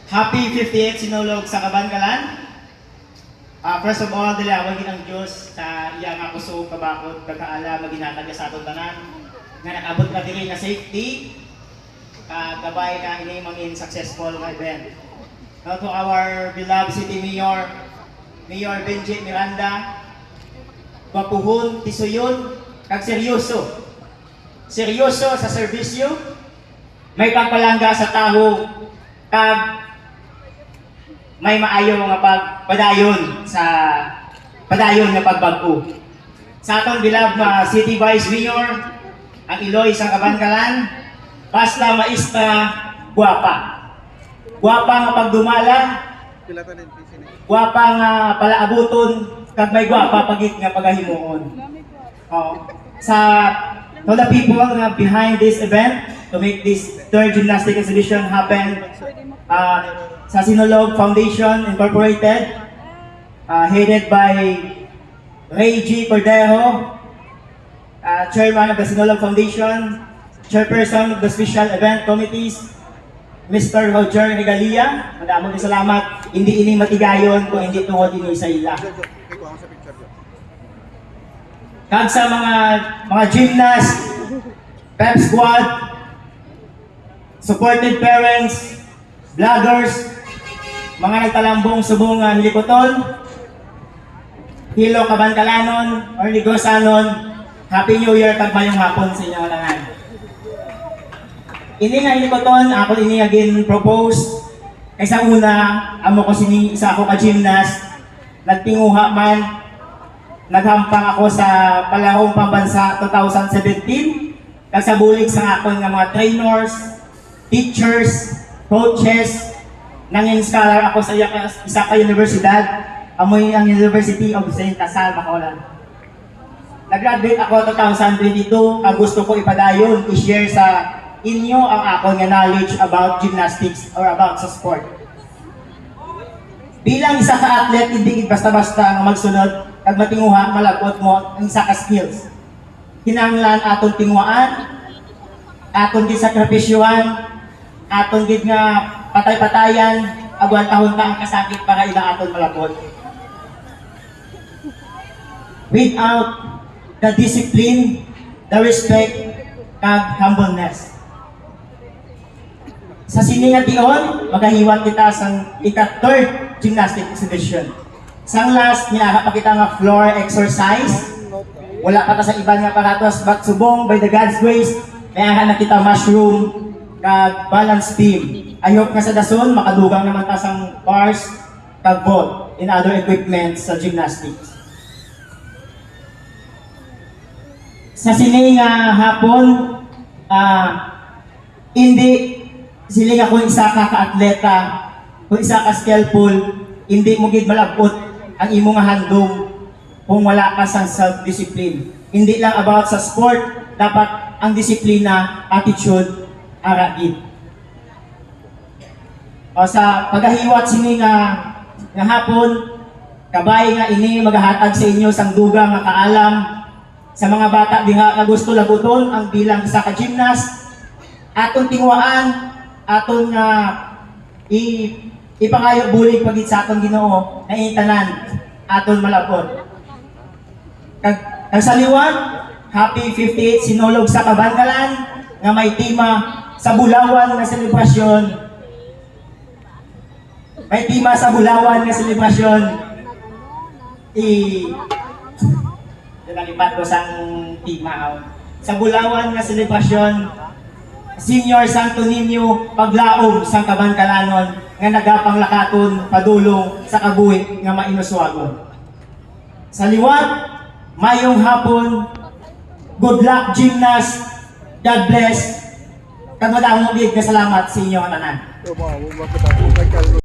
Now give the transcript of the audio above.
Happy 58 sinulog sa Kabangalan. First of all, dalawagin ang Diyos sa iyang ako so kabakot, kakaala, maginatag sa atong tanan. Nga nakabot na dili na safety, gabay na ini mangin successful nga event. Now to our beloved City Mayor, Mayor Benji Miranda, mapuhon, tisuyon, kag seryoso. Seryoso sa serbisyo, may pagpalangga sa taho, kag may maayo nga pagpadayon sa padayon nga pagbag-o. Sa atong beloved City Vice Mayor, ang Iloy sa Kabangalan, basta maista, guwapa. Guwapa nga pagdumala, guwapa nga palaabuton, kag may guwapa pagit nga pagahimuon. To the people nga behind this event, to make this third gymnastic exhibition happen, sa Sinulog Foundation Incorporated, headed by Ray G. Cordejo, Chairman of the Sinulog Foundation, Chairperson of the Special Event Committees, Mr. Roger Regalia. Madamong salamat. Hindi ini matigayon kung hindi tungod ini sa ila. Kag sa mga gymnast, pep squad, supported parents, vloggers, mga nagtalambong subong hilikoton, Hilo Kabangalanon, or Ligosanon, Happy New Year kag mayong hapon sa inyong alangan. Ini nga hilikoton, ako ini again propose, kaysa una, amo ko isa ako ka-gymnast, nagtinguha man, naghampang ako sa Palahong Pambansa 2017, kag sa bulig sa akon nga mga trainers, teachers, coaches, nanging scholar ako sa isa ka universidad, amoy ang University of St. Casal, Bacolod. Nag-graduate ako 2022, kag gusto ko ipadayon, i-share sa inyo ang akong nga knowledge about gymnastics or about sa sport. Bilang isa ka athlete, hindi basta-basta ang magsunod, kag matinguha, malagot mo ang isa ka skills. Kinahanglan aton tinguhaan, aton gid sakripisyuhan, aton gid nga patay-patayan, agwan tahon ta ang kasakit para ila aton malabot. Without the discipline, the respect, kag humbleness. Sa siningation, magahiwat kita sa ika-third gymnastic exhibition. Sang last, nilaha pa kita nga floor exercise. Wala pa ta sa iban nga aparatos, but subong by the God's grace, may na kita mushroom, kag balance beam. I hope nga sa dason, makadugang naman ta sang bars, kag boat, in other equipments sa gymnastics. Sa sining hapon, hindi siling ako isa ka ka-atleta, kung isa ka skillful, hindi mo gid malabot ang imong handong kung wala ka sa self-discipline. Hindi lang about sa sport, dapat ang disiplina, attitude, aragid. O sa paghahiwat sini nga hapon, kabay nga ini maghahatag sa inyo sang dugang nga kaalam sa mga bata diha nga gusto labuton ang bilang isa ka gymnast, aton tinguaan, aton nga ipangayo bulig pagit sa aton Ginoo na itanan aton malabot. Kag sa liwat, Happy 58 sinulog sa Kabangalan nga may tema sa Bulawan nga selebrasyon. May tema sa Bulawan nga selebrasyon. Nalipat ko sang tema. Sa Bulawan nga selebrasyon, Senior Santo Niño paglaom sang Kabangalanon nga nagapanglakaton padulong sa kabuhi nga mainuswagon. Sa liwat, mayong hapon, good luck gymnast, God bless, kag madamong big salamat sa inyo tanan.